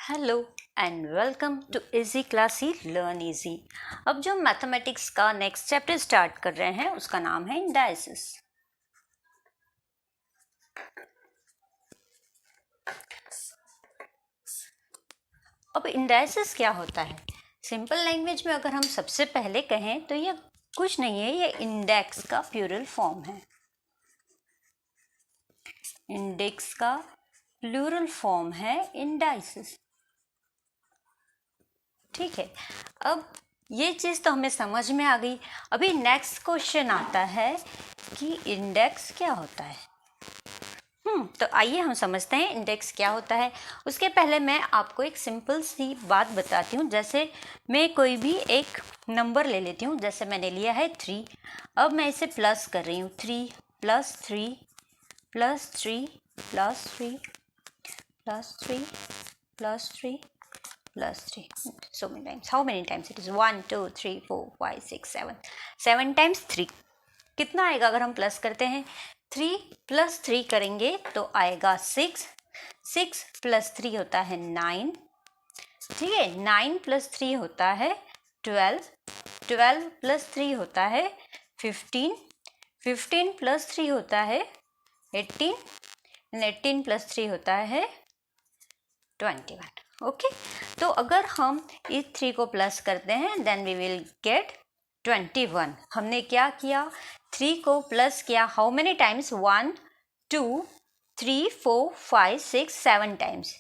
Hello and welcome to easy classy learn easy. अब जो mathematics का नेक्स्ट चैप्टर स्टार्ट कर रहे हैं उसका नाम है इंडाइसिस। अब इंडाइसिस क्या होता है? सिंपल लैंग्वेज में अगर हम सबसे पहले कहें तो ये कुछ नहीं है, ये इंडेक्स का प्लूरल फॉर्म है। इंडेक्स का प्लूरल फॉर्म है इंडाइसिस। ठीक है, अब ये चीज़ तो हमें समझ में आ गई। अभी नेक्स्ट क्वेश्चन आता है कि इंडेक्स क्या होता है। तो आइए हम समझते हैं इंडेक्स क्या होता है। उसके पहले मैं आपको एक सिंपल सी बात बताती हूँ। जैसे मैं कोई भी एक नंबर ले लेती हूँ, जैसे मैंने लिया है 3। अब मैं इसे प्लस कर रही हूँ, 3 + 3 + 3 + 3 + 3 + 3 + 3. So many times. How many times it is? 1 2 3 4 5 6 7. 7 times 3. कितना आएगा अगर हम प्लस करते हैं? 3 + 3 करेंगे तो आएगा 6. 6 + 3 होता है 9. ठीक है, 9 + 3 होता है 12. 12 + 3 होता है 15. 15 + 3 होता है 18. 18 + 3 होता है 21. ओके, तो अगर हम इस 3 को प्लस करते हैं देन वी विल गेट 21. हमने क्या किया? 3 को प्लस किया हाउ मेनी टाइम्स? 1 2 3 4 5 6 7 टाइम्स,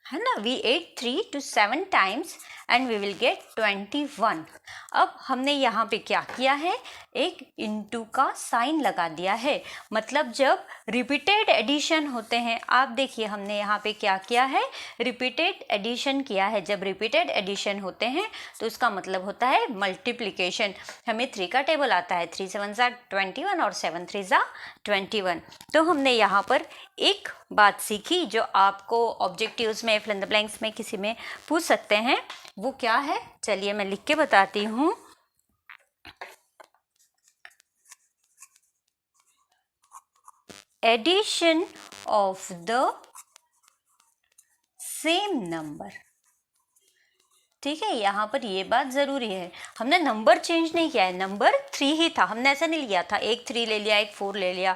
है ना। We add 3 to 7 times and we will get 21. अब हमने यहाँ पे क्या किया है? एक इनटू का साइन लगा दिया है। मतलब जब रिपीटेड एडिशन होते हैं, आप देखिए हमने यहाँ पे क्या किया है? रिपीटेड एडिशन किया है। जब रिपीटेड एडिशन होते हैं तो उसका मतलब होता है मल्टीप्लिकेशन। हमें 3 का टेबल आता है, 3 7 21 और 7 3 21. तो हमने यहाँ पर एक बात सीखी जो आपको ऑब्जेक्टिव्स में, फिल इन द ब्लैंक्स में, किसी में पूछ सकते हैं। वो क्या है? चलिए मैं लिख के बताती हूँ। Addition of the same number. ठीक है, यहाँ पर ये बात ज़रूरी है, हमने नंबर चेंज नहीं किया है। नंबर 3 ही था, हमने ऐसा नहीं लिया था एक 3 ले लिया, एक 4 ले लिया,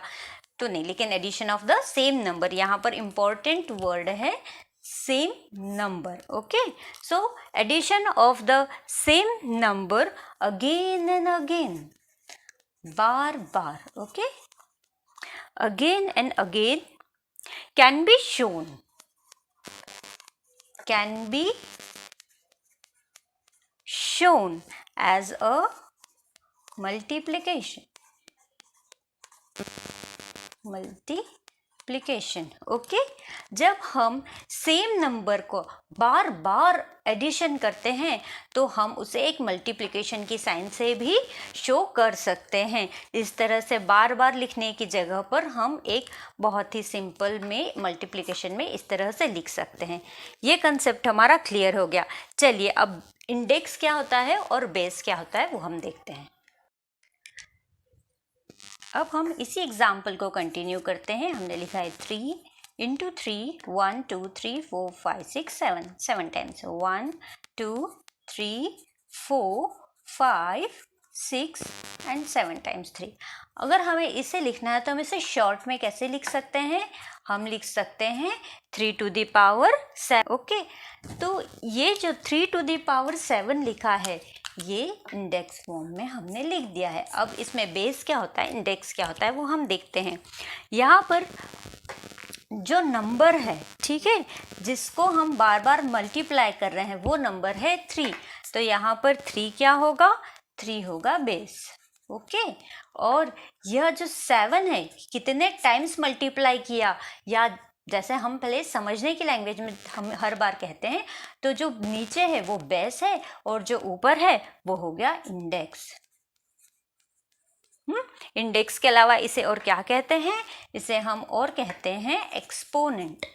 तो नहीं। लेकिन addition of the same number, यहाँ पर इंपॉर्टेंट वर्ड है same number. Okay, so addition of the same number again and again, बार बार. Okay, again and again can be shown, can be shown as a multiplication. Okay, जब हम same number को बार बार addition करते हैं तो हम उसे एक मल्टीप्लिकेशन की साइन से भी शो कर सकते हैं। इस तरह से बार बार लिखने की जगह पर हम एक बहुत ही सिंपल में मल्टीप्लिकेशन में इस तरह से लिख सकते हैं। ये कंसेप्ट हमारा क्लियर हो गया। चलिए अब इंडेक्स क्या होता है और बेस क्या होता है वो हम देखते हैं। अब हम इसी एग्जाम्पल को कंटिन्यू करते हैं। हमने लिखा है 3 × 3 1 2 3 4 5 6 7 7 टाइम्स, 1 2 3 4 5 6 एंड 7 टाइम्स 3. अगर हमें इसे लिखना है तो हम इसे शॉर्ट में कैसे लिख सकते हैं? हम लिख सकते हैं 3 to the power 7. ओके, तो ये जो 3 to the power 7 लिखा है ये इंडेक्स फॉर्म में हमने लिख दिया है। अब इसमें बेस क्या होता है, इंडेक्स क्या होता है वो हम देखते हैं। यहाँ पर जो नंबर है, ठीक है, जिसको हम बार बार मल्टीप्लाई कर रहे हैं वो नंबर है 3. तो यहाँ पर 3 क्या होगा? 3 होगा बेस. ओके, और यह जो 7 है कितने टाइम्स मल्टीप्लाई किया, या जैसे हम पहले समझने की लैंग्वेज में हम हर बार कहते हैं, तो जो नीचे है वो बेस है और जो ऊपर है वो हो गया इंडेक्स. इंडेक्स के अलावा इसे और क्या कहते हैं? इसे हम और कहते हैं एक्सपोनेंट.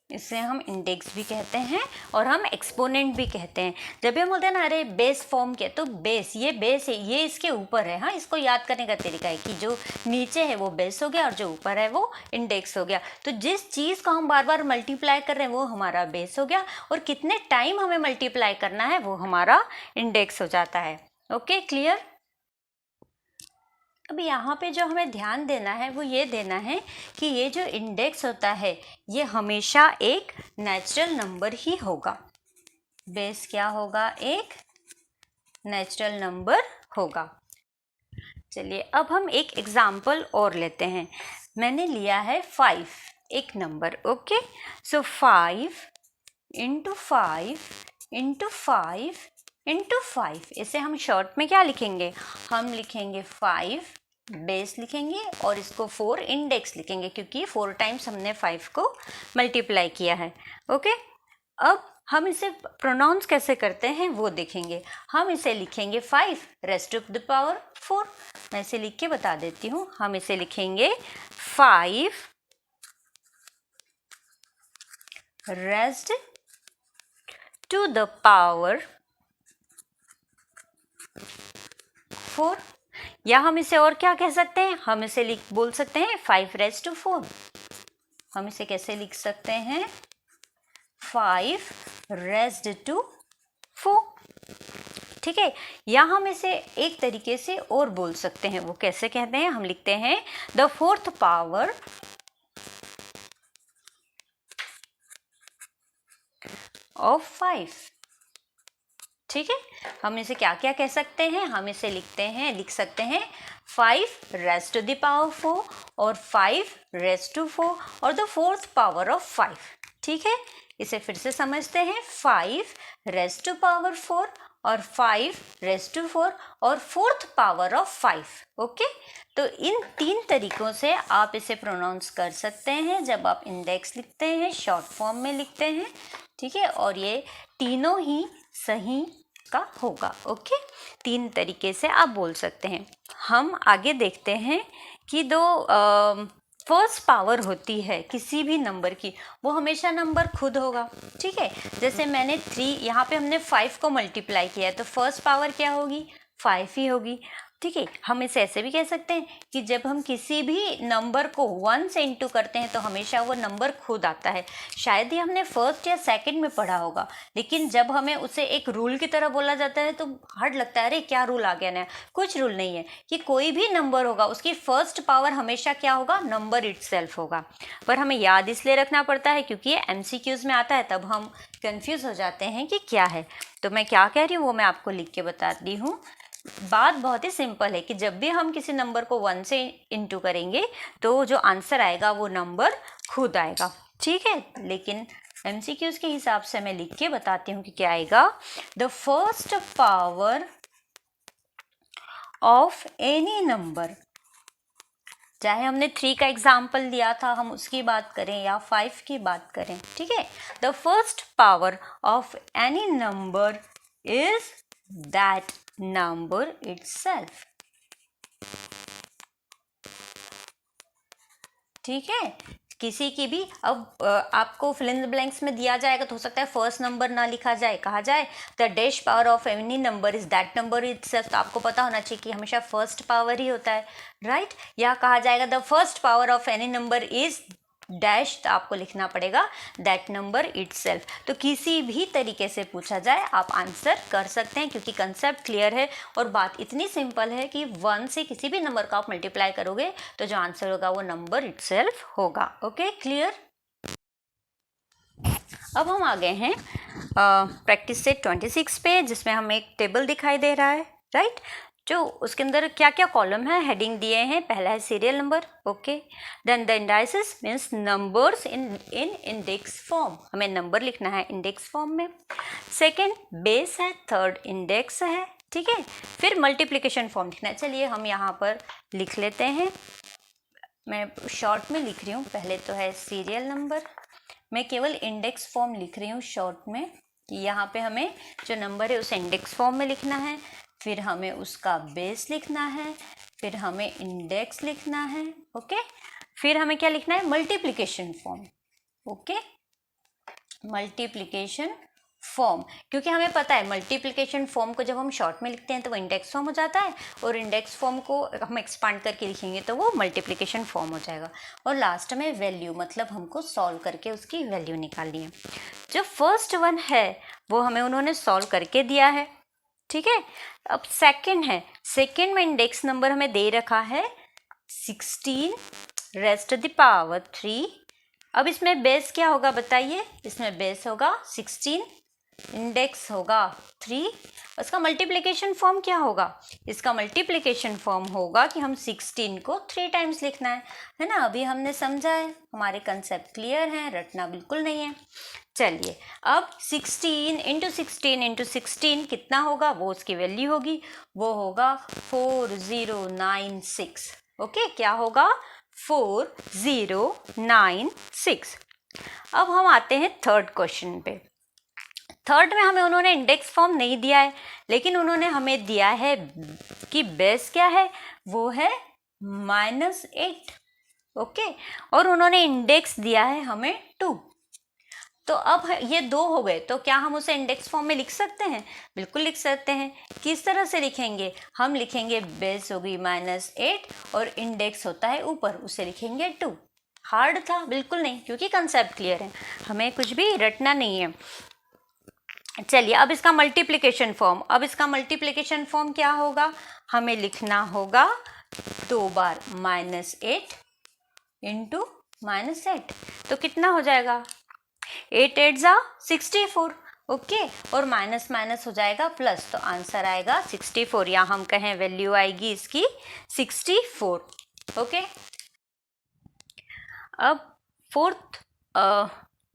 इसे हम इंडेक्स भी कहते हैं और हम एक्सपोनेंट भी कहते हैं। जब भी हम बोलते हैं ना अरे बेस फॉर्म के, तो बेस, ये बेस है, ये इसके ऊपर है। हाँ, इसको याद करने का तरीका है कि जो नीचे है वो बेस हो गया और जो ऊपर है वो इंडेक्स हो गया। तो जिस चीज़ को हम बार बार मल्टीप्लाई कर रहे हैं वो हमारा बेस हो गया, और कितने टाइम हमें मल्टीप्लाई करना है वो हमारा इंडेक्स हो जाता है। Okay, clear. अब यहाँ पे जो हमें ध्यान देना है वो ये देना है कि ये जो इंडेक्स होता है ये हमेशा एक नेचुरल नंबर ही होगा। बेस क्या होगा? एक नेचुरल नंबर होगा। चलिए अब हम एक एग्जाम्पल और लेते हैं। मैंने लिया है 5, एक नंबर। ओके, सो 5 इंटू 5 इंटू 5 इंटू 5, इसे हम शॉर्ट में क्या लिखेंगे? हम लिखेंगे 5 बेस लिखेंगे और इसको 4 इंडेक्स लिखेंगे, क्योंकि 4 टाइम्स हमने 5 को मल्टीप्लाई किया है। ओके, अब हम इसे प्रोनाउंस कैसे करते हैं वो देखेंगे। हम इसे लिखेंगे 5 रेज़्ड टू द पावर 4। मैं इसे लिख के बता देती हूँ। हम इसे लिखेंगे 5 रेज़्ड टू द पावर 4, या हम इसे और क्या कह सकते हैं? हम इसे बोल सकते हैं 5 रेज़्ड टू 4। हम इसे कैसे लिख सकते हैं? 5 रेज़्ड टू 4। ठीक है, या हम इसे एक तरीके से और बोल सकते हैं। वो कैसे कहते हैं? हम लिखते हैं द 4th पावर ऑफ 5। ठीक है, हम इसे क्या क्या कह सकते हैं? हम इसे लिख सकते हैं 5 रेज़्ड टू द पावर 4 और 5 रेज़्ड टू 4 और द 4th पावर ऑफ 5। ठीक है, इसे फिर से समझते हैं। 5 रेज़्ड टू पावर 4 और 5 रेज़्ड टू 4 और 4th पावर ऑफ 5। ओके, तो इन 3 तरीकों से आप इसे प्रोनाउंस कर सकते हैं जब आप इंडेक्स लिखते हैं, शॉर्ट फॉर्म में लिखते हैं। ठीक है, और ये तीनों ही सही का होगा। ओके, 3 तरीके से आप बोल सकते हैं। हम आगे देखते हैं कि दो फर्स्ट पावर होती है किसी भी नंबर की, वो हमेशा नंबर खुद होगा। ठीक है, जैसे मैंने 3, यहाँ पे हमने 5 को मल्टीप्लाई किया है, तो फर्स्ट पावर क्या होगी? 5 ही होगी। ठीक है, हम इसे ऐसे भी कह सकते हैं कि जब हम किसी भी नंबर को 1 से इंटू करते हैं तो हमेशा वो नंबर खुद आता है। शायद ही हमने फर्स्ट या सेकंड में पढ़ा होगा, लेकिन जब हमें उसे एक रूल की तरह बोला जाता है तो हार्ड लगता है, अरे क्या रूल आ गया नया। कुछ रूल नहीं है, कि कोई भी नंबर होगा उसकी फर्स्ट पावर हमेशा क्या होगा? नंबर इटसेल्फ होगा। पर हमें याद इसलिए रखना पड़ता है क्योंकि ये MCQs में आता है, तब हम कंफ्यूज हो जाते हैं कि क्या है। तो मैं क्या कह रही हूँ वो मैं आपको लिख के बताती हूँ। बात बहुत ही सिंपल है कि जब भी हम किसी नंबर को 1 से इंटू करेंगे तो जो आंसर आएगा वो नंबर खुद आएगा। ठीक है, लेकिन MCQs के हिसाब से मैं लिख के बताती हूँ कि क्या आएगा। The first power of any number, चाहे हमने 3 का एग्जाम्पल दिया था, हम उसकी बात करें या 5 की बात करें। ठीक है, the first power of any number is that number itself. ठीक है, किसी की भी अब आपको फिल इन द ब्लैंक्स में दिया जाएगा तो हो सकता है फर्स्ट नंबर ना लिखा जाए, कहा जाए the dash power of any number is that number itself. तो आपको पता होना चाहिए कि हमेशा फर्स्ट पावर ही होता है, राइट। या कहा जाएगा the first power of any number is dash, तो आपको लिखना पड़ेगा दैट नंबर इटसेल्फ। तो किसी भी तरीके से पूछा जाए आप आंसर कर सकते हैं, क्योंकि कंसेप्ट क्लियर है और बात इतनी सिंपल है कि 1 से किसी भी नंबर का आप मल्टीप्लाई करोगे तो जो आंसर होगा वो नंबर इटसेल्फ होगा। Okay, clear. अब हम आ गए हैं प्रैक्टिस सेट 26 पे, जिसमें हमें एक टेबल दिखाई दे रहा है, राइट। जो उसके अंदर क्या क्या कॉलम है, हेडिंग दिए हैं। पहला है serial number, okay. Then the indices means numbers in index form, हमें नंबर लिखना है इंडेक्स फॉर्म में। सेकंड बेस है, थर्ड इंडेक्स है, ठीक है। फिर मल्टीप्लिकेशन फॉर्म लिखना है। चलिए हम यहाँ पर लिख लेते हैं, मैं शॉर्ट में लिख रही हूँ। पहले तो है सीरियल नंबर, मैं केवल इंडेक्स फॉर्म लिख रही हूँ शॉर्ट में, कि यहाँ पे हमें जो नंबर है उसे इंडेक्स फॉर्म में लिखना है, फिर हमें उसका बेस लिखना है, फिर हमें इंडेक्स लिखना है, ओके। फिर हमें क्या लिखना है, multiplication form, okay. Multiplication form, क्योंकि हमें पता है मल्टीप्लिकेशन फॉर्म को जब हम शॉर्ट में लिखते हैं तो वो इंडेक्स फॉर्म हो जाता है, और इंडेक्स फॉर्म को हम एक्सपांड करके लिखेंगे तो वो मल्टीप्लिकेशन फॉर्म हो जाएगा। और लास्ट में वैल्यू, मतलब हमको सॉल्व करके उसकी वैल्यू निकालनी है। जो फर्स्ट वन है वो हमें उन्होंने सॉल्व करके दिया है, ठीक है। अब सेकंड है, सेकंड में इंडेक्स नंबर हमें दे रखा है 16 रेस्ट द पावर 3। अब इसमें बेस क्या होगा बताइए, इसमें बेस होगा 16, इंडेक्स होगा 3, उसका मल्टीप्लिकेशन फॉर्म क्या होगा, इसका मल्टीप्लिकेशन फॉर्म होगा कि हम 16 को 3 टाइम्स लिखना है ना। अभी हमने समझा है, हमारे कंसेप्ट क्लियर हैं, रटना बिल्कुल नहीं है। चलिए अब 16 इंटू 16 इंटू 16 कितना होगा, वो उसकी वैल्यू होगी, वो होगा 4096। ओके, क्या होगा 4096। अब हम आते हैं थर्ड क्वेश्चन पे। थर्ड में हमें उन्होंने इंडेक्स फॉर्म नहीं दिया है, लेकिन उन्होंने हमें दिया है कि बेस क्या है, वो है -8। ओके, और उन्होंने इंडेक्स दिया है हमें 2। तो अब ये 2 हो गए, तो क्या हम उसे इंडेक्स फॉर्म में लिख सकते हैं, बिल्कुल लिख सकते हैं। किस तरह से लिखेंगे, हम लिखेंगे बेस होगी -8 और इंडेक्स होता है ऊपर, उसे लिखेंगे 2। हार्ड था, बिल्कुल नहीं, क्योंकि कंसेप्ट क्लियर है, हमें कुछ भी रटना नहीं है। चलिए अब इसका मल्टीप्लिकेशन फॉर्म, अब इसका मल्टीप्लिकेशन फॉर्म क्या होगा, हमें लिखना होगा 2 बार -8 इंटू -8, तो कितना हो जाएगा 8 8 जा 64। ओके, और माइनस माइनस हो जाएगा प्लस, तो आंसर आएगा 64, या हम कहें वैल्यू आएगी इसकी 64। ओके, अब फोर्थ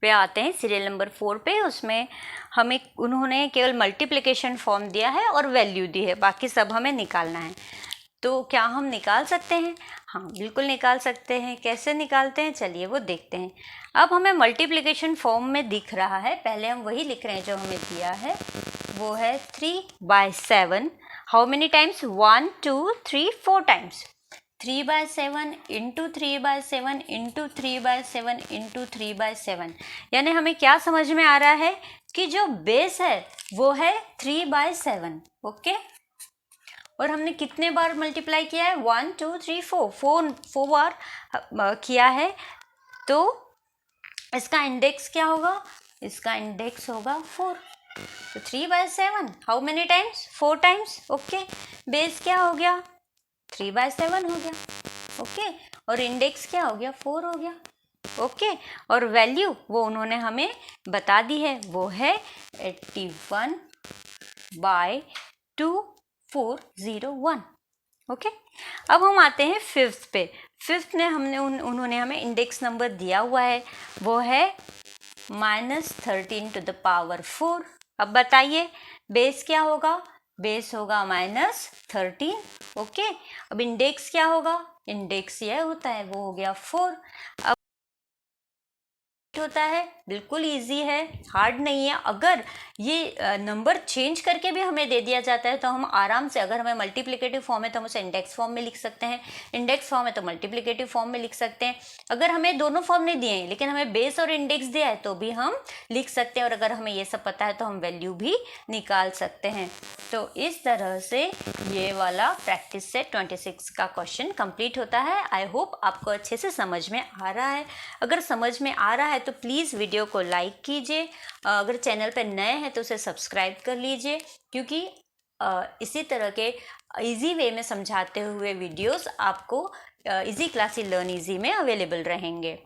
पे आते हैं, सीरियल नंबर 4 पे। उसमें हमें उन्होंने केवल मल्टीप्लिकेशन फॉर्म दिया है और वैल्यू दी है, बाकी सब हमें निकालना है। तो क्या हम निकाल सकते हैं, हाँ बिल्कुल निकाल सकते हैं। कैसे निकालते हैं, चलिए वो देखते हैं। अब हमें मल्टीप्लिकेशन फॉर्म में दिख रहा है, पहले हम वही लिख रहे हैं जो हमें दिया है, वो है 3/7। How many times, 1 2 3 4 times. 3/7 into 3/7 into 3/7 into 3/7, यानी हमें क्या समझ में आ रहा है कि जो बेस है वो है 3/7। ओके, और हमने कितने बार मल्टीप्लाई किया है, 1 2 3 4 बार किया है। तो इसका इंडेक्स क्या होगा, इसका इंडेक्स होगा 4। तो 3/7 how many times, 4 times. Okay, base क्या हो गया, 3/7 हो गया। ओके, और इंडेक्स क्या हो गया, 4 हो गया। ओके, और वैल्यू वो उन्होंने हमें बता दी है, वो है 81/2401। ओके, अब हम आते हैं फिफ्थ पे। फिफ्थ में उन्होंने हमें इंडेक्स नंबर दिया हुआ है, वो है -13⁴। अब बताइए बेस क्या होगा, बेस होगा -13। ओके, अब इंडेक्स क्या होगा, इंडेक्स यह होता है, वो हो गया 4। अब होता है, बिल्कुल इजी है, हार्ड नहीं है। अगर ये नंबर चेंज करके भी हमें दे दिया जाता है तो हम आराम से, अगर हमें मल्टीप्लिकेटिव फॉर्म है तो हम उसे इंडेक्स फॉर्म में लिख सकते हैं, इंडेक्स फॉर्म है तो मल्टीप्लिकेटिव फॉर्म में लिख सकते हैं। अगर हमें दोनों फॉर्म नहीं दिए हैं लेकिन हमें बेस और इंडेक्स दिया है तो भी हम लिख सकते हैं, और अगर हमें ये सब पता है तो हम वैल्यू भी निकाल सकते हैं। तो इस तरह से ये वाला प्रैक्टिस सेट 26 का क्वेश्चन कंप्लीट होता है। आई होप आपको अच्छे से समझ में आ रहा है। अगर समझ में आ रहा है तो प्लीज़ वीडियो को लाइक कीजिए, अगर चैनल पर नए हैं तो उसे सब्सक्राइब कर लीजिए, क्योंकि इसी तरह के इजी वे में समझाते हुए वीडियोस आपको इजी क्लासेस लर्न इजी में अवेलेबल रहेंगे।